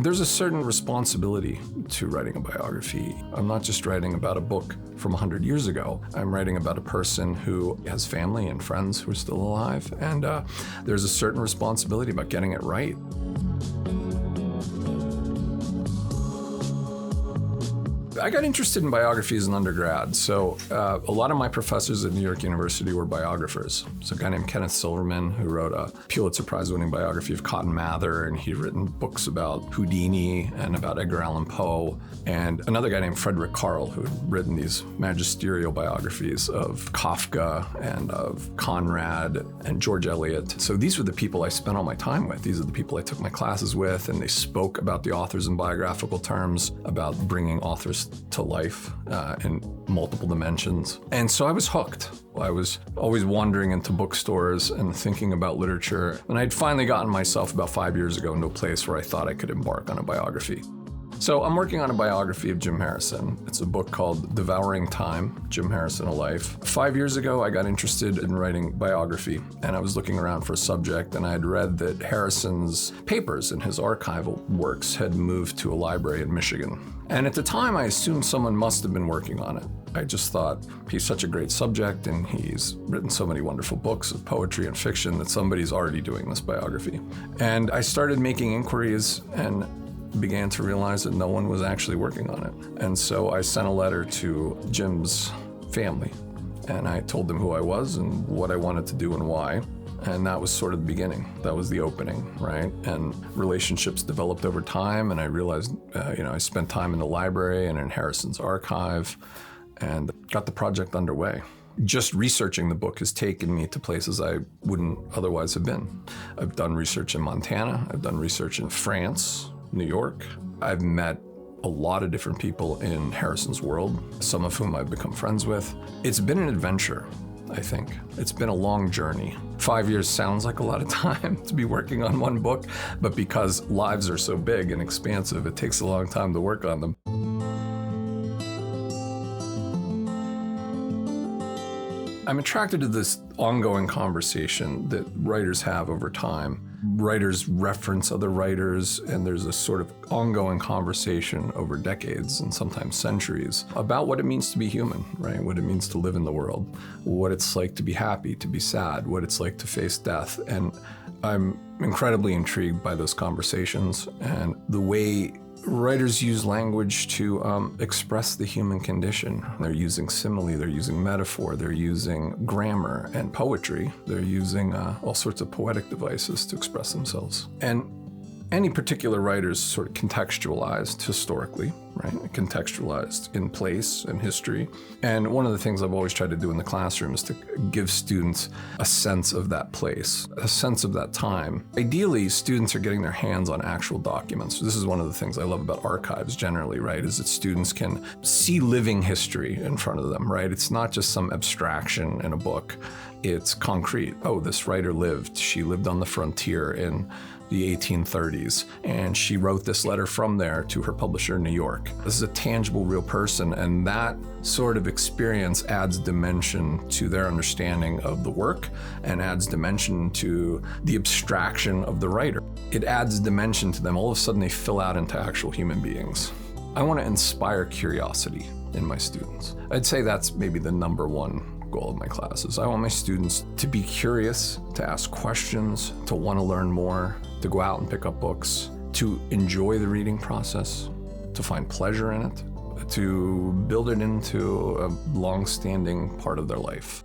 There's a certain responsibility to writing a biography. I'm not just writing about a book from 100 years ago. I'm writing about a person who has family and friends who are still alive, and there's a certain responsibility about getting it right. I got interested in biography as an undergrad, so a lot of my professors at New York University were biographers. So a guy named Kenneth Silverman, who wrote a Pulitzer Prize-winning biography of Cotton Mather, and he'd written books about Houdini and about Edgar Allan Poe, and another guy named Frederick Carl, who had written these magisterial biographies of Kafka and of Conrad and George Eliot. So these were the people I spent all my time with. These are the people I took my classes with, and they spoke about the authors in biographical terms, about bringing authors to life in multiple dimensions. And so I was hooked. I was always wandering into bookstores and thinking about literature. And I'd finally gotten myself about 5 years ago into a place where I thought I could embark on a biography. So I'm working on a biography of Jim Harrison. It's a book called Devouring Time, Jim Harrison, A Life. 5 years ago, I got interested in writing biography, and I was looking around for a subject, and I had read that Harrison's papers and his archival works had moved to a library in Michigan. And at the time, I assumed someone must have been working on it. I just thought, he's such a great subject, and he's written so many wonderful books of poetry and fiction that somebody's already doing this biography. And I started making inquiries and began to realize that no one was actually working on it. And so I sent a letter to Jim's family, and I told them who I was and what I wanted to do and why. And that was sort of the beginning. That was the opening, right? And relationships developed over time, and I realized, I spent time in the library and in Harrison's archive and got the project underway. Just researching the book has taken me to places I wouldn't otherwise have been. I've done research in Montana. I've done research in France, New York. I've met a lot of different people in Harrison's world, some of whom I've become friends with. It's been an adventure, I think. It's been a long journey. 5 years sounds like a lot of time to be working on one book, but because lives are so big and expansive, it takes a long time to work on them. I'm attracted to this ongoing conversation that writers have over time. Writers reference other writers, and there's a sort of ongoing conversation over decades and sometimes centuries about what it means to be human, right? What it means to live in the world, what it's like to be happy, to be sad, what it's like to face death. And I'm incredibly intrigued by those conversations and the way writers use language to express the human condition. They're using simile, they're using metaphor, they're using grammar and poetry. They're using all sorts of poetic devices to express themselves. And any particular writer is sort of contextualized historically, right? Contextualized in place and history. And one of the things I've always tried to do in the classroom is to give students a sense of that place, a sense of that time. Ideally, students are getting their hands on actual documents. This is one of the things I love about archives generally, right? Is that students can see living history in front of them, right? It's not just some abstraction in a book. It's concrete. Oh, this writer lived. She lived on the frontier in the 1830s, and she wrote this letter from there to her publisher in New York. This is a tangible, real person, and that sort of experience adds dimension to their understanding of the work and adds dimension to the abstraction of the writer. It adds dimension to them. All of a sudden, they fill out into actual human beings. I want to inspire curiosity in my students. I'd say that's maybe the number one goal of my classes. I want my students to be curious, to ask questions, to want to learn more, to go out and pick up books, to enjoy the reading process, to find pleasure in it, to build it into a long-standing part of their life.